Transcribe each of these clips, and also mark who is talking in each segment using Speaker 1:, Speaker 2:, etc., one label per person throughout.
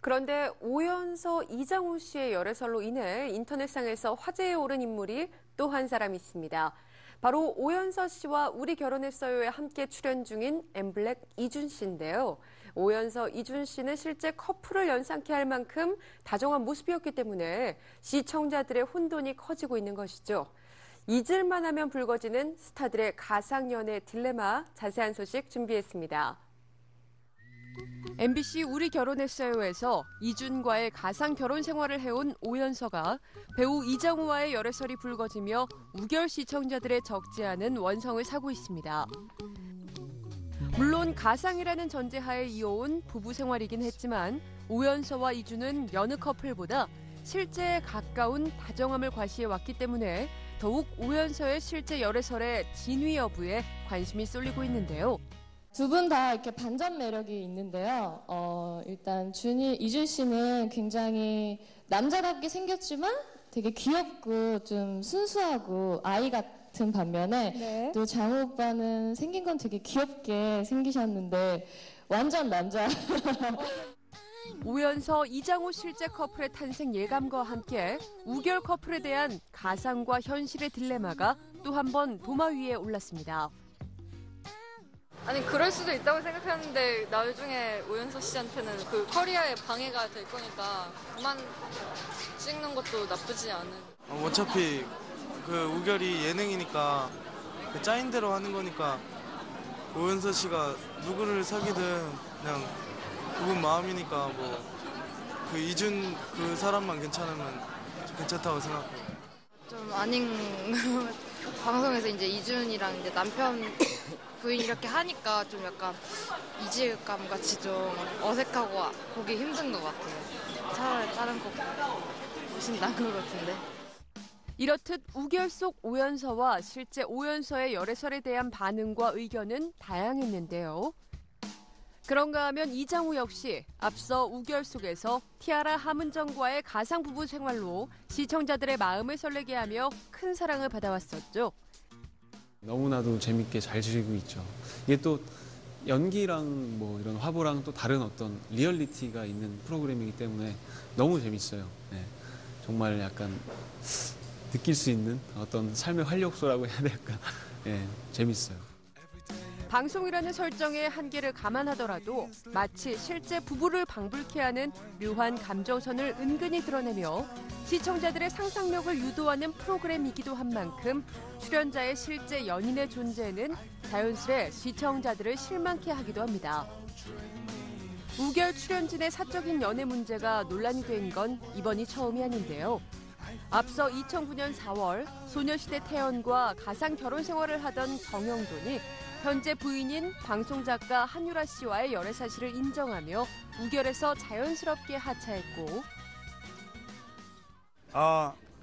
Speaker 1: 그런데 오연서 이장우 씨의 열애설로 인해 인터넷상에서 화제에 오른 인물이 또 한 사람 있습니다. 바로 오연서 씨와 우리 결혼했어요에 함께 출연 중인 엠블랙 이준 씨인데요. 오연서, 이준 씨는 실제 커플을 연상케 할 만큼 다정한 모습이었기 때문에 시청자들의 혼돈이 커지고 있는 것이죠. 잊을만 하면 불거지는 스타들의 가상연애 딜레마, 자세한 소식 준비했습니다. MBC 우리 결혼했어요에서 이준과의 가상 결혼 생활을 해온 오연서가 배우 이장우와의 열애설이 불거지며 우결 시청자들의 적지 않은 원성을 사고 있습니다. 물론 가상이라는 전제하에 이어온 부부 생활이긴 했지만 오연서와 이준은 여느 커플보다 실제에 가까운 다정함을 과시해왔기 때문에 더욱 오연서의 실제 열애설의 진위 여부에 관심이 쏠리고 있는데요.
Speaker 2: 두 분 다 이렇게 반전 매력이 있는데요. 일단 이준 씨는 굉장히 남자답게 생겼지만 되게 귀엽고 좀 순수하고 아이 같은 반면에 또 장우 오빠는 생긴 건 되게 귀엽게 생기셨는데 완전 남자.
Speaker 1: 오연서, 이장우 실제 커플의 탄생 예감과 함께 우결 커플에 대한 가상과 현실의 딜레마가 또 한 번 도마 위에 올랐습니다.
Speaker 3: 아니 그럴 수도 있다고 생각했는데 나중에 오연서 씨한테는 그 커리어에 방해가 될 거니까 그만 찍는 것도 나쁘지 않은.
Speaker 4: 어차피 그 우결이 예능이니까 그 짜인 대로 하는 거니까 오연서 씨가 누구를 사귀든 그냥 그분 마음이니까 뭐 그 이준 그 사람만 괜찮으면 괜찮다고 생각해요.
Speaker 3: 좀 아닌 방송에서 이제 이준이랑 이제 남편 부인 이렇게 하니까 좀 약간 이질감 같이 좀 어색하고 보기 힘든 것 같아요. 차라리 다른 거 훨씬 나은 것 같은데.
Speaker 1: 이렇듯 우결 속 오연서와 실제 오연서의 열애설에 대한 반응과 의견은 다양했는데요. 그런가 하면 이장우 역시 앞서 우결 속에서 티아라 함은정과의 가상 부부 생활로 시청자들의 마음을 설레게 하며 큰 사랑을 받아왔었죠.
Speaker 5: 너무나도 재밌게 잘 즐기고 있죠. 이게 또 연기랑 뭐 이런 화보랑 또 다른 어떤 리얼리티가 있는 프로그램이기 때문에 너무 재밌어요. 네. 정말 약간 느낄 수 있는 어떤 삶의 활력소라고 해야 될까. 네, 재밌어요.
Speaker 1: 방송이라는 설정의 한계를 감안하더라도 마치 실제 부부를 방불케 하는 묘한 감정선을 은근히 드러내며 시청자들의 상상력을 유도하는 프로그램이기도 한 만큼 출연자의 실제 연인의 존재는 자연스레 시청자들을 실망케 하기도 합니다. 우결 출연진의 사적인 연애 문제가 논란이 된 건 이번이 처음이 아닌데요. 앞서 2009년 4월 소녀시대 태연과 가상 결혼 생활을 하던 정영돈이 현재 부인인 방송작가 한유라 씨와의 열애 사실을 인정하며 우결에서 자연스럽게 하차했고,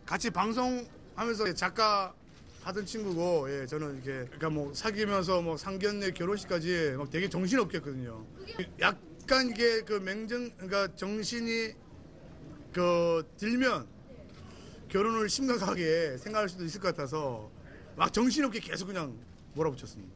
Speaker 6: 같이 방송하면서 작가 하던 친구고, 예, 저는 이렇게 그러니까 뭐 사귀면서 뭐 상견례 결혼식까지 막 되게 정신없게 했거든요. 약간 이게 그 그러니까 정신이 들면 결혼을 심각하게 생각할 수도 있을 것 같아서 막 정신없게 계속 그냥 몰아붙였습니다.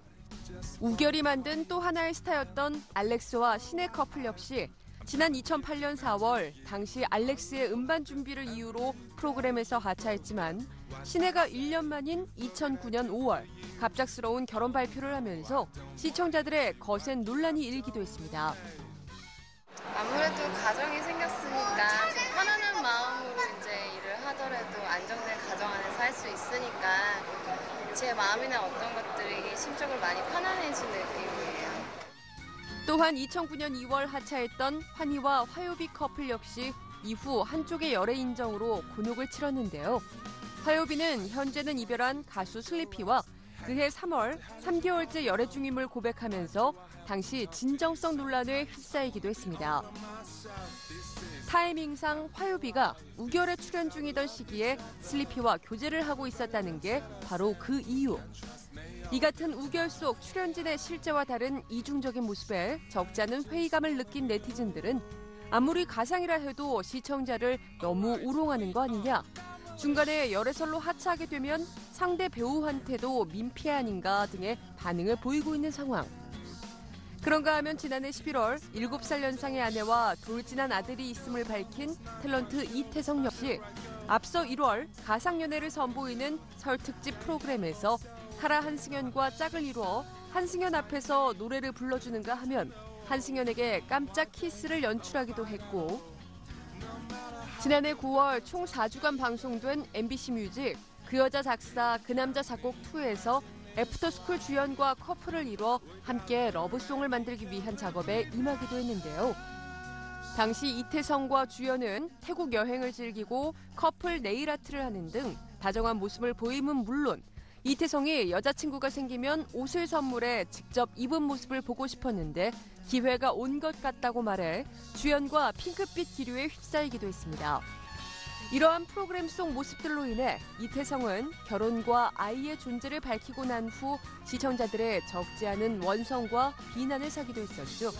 Speaker 1: 우결이 만든 또 하나의 스타였던 알렉스와 신의 커플 역시 지난 2008년 4월 당시 알렉스의 음반 준비를 이유로 프로그램에서 하차했지만 신혜가 1년 만인 2009년 5월 갑작스러운 결혼 발표를 하면서 시청자들의 거센 논란이 일기도 했습니다.
Speaker 7: 아무래도 가정이 생겼으니까 좀 편안한 마음으로 이제 일을 하더라도 안정된 가정 안에서 할 수 있으니까 제 마음이나 어떤 것들이 심적으로 많이 편안해진 느낌이에요.
Speaker 1: 또한 2009년 2월 하차했던 환희와 화요비 커플 역시 이후 한쪽의 열애 인정으로 곤욕을 치렀는데요. 화요비는 현재는 이별한 가수 슬리피와 그해 3월 3개월째 열애 중임을 고백하면서 당시 진정성 논란에 휩싸이기도 했습니다. 타이밍상 화요비가 우결에 출연 중이던 시기에 슬리피와 교제를 하고 있었다는 게 바로 그 이유. 이 같은 우결 속 출연진의 실제와 다른 이중적인 모습에 적지 않은 회의감을 느낀 네티즌들은 아무리 가상이라 해도 시청자를 너무 우롱하는 거 아니냐. 중간에 열애설로 하차하게 되면 상대 배우한테도 민폐 아닌가 등의 반응을 보이고 있는 상황. 그런가 하면 지난해 11월 7살 연상의 아내와 돌진한 아들이 있음을 밝힌 탤런트 이태성 역시 앞서 1월 가상연애를 선보이는 설 특집 프로그램에서 카라 한승연과 짝을 이루어 한승연 앞에서 노래를 불러주는가 하면 한승연에게 깜짝 키스를 연출하기도 했고, 지난해 9월 총 4주간 방송된 MBC 뮤직 그 여자 작사 그 남자 작곡 2에서 애프터스쿨 주연과 커플을 이뤄 함께 러브송을 만들기 위한 작업에 임하기도 했는데요. 당시 이태성과 주연은 태국 여행을 즐기고 커플 네일아트를 하는 등 다정한 모습을 보임은 물론 이태성이 여자친구가 생기면 옷을 선물해 직접 입은 모습을 보고 싶었는데 기회가 온 것 같다고 말해 주연과 핑크빛 기류에 휩싸이기도 했습니다. 이러한 프로그램 속 모습들로 인해 이태성은 결혼과 아이의 존재를 밝히고 난 후 시청자들의 적지 않은 원성과 비난을 사기도 했었죠.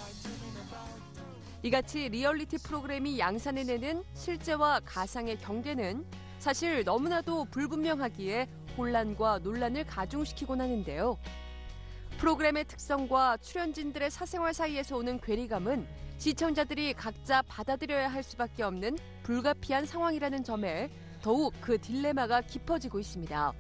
Speaker 1: 이같이 리얼리티 프로그램이 양산해내는 실제와 가상의 경계는 사실 너무나도 불분명하기에 혼란과 논란을 가중시키곤 하는데요. 프로그램의 특성과 출연진들의 사생활 사이에서 오는 괴리감은 시청자들이 각자 받아들여야 할 수밖에 없는 불가피한 상황이라는 점에 더욱 그 딜레마가 깊어지고 있습니다.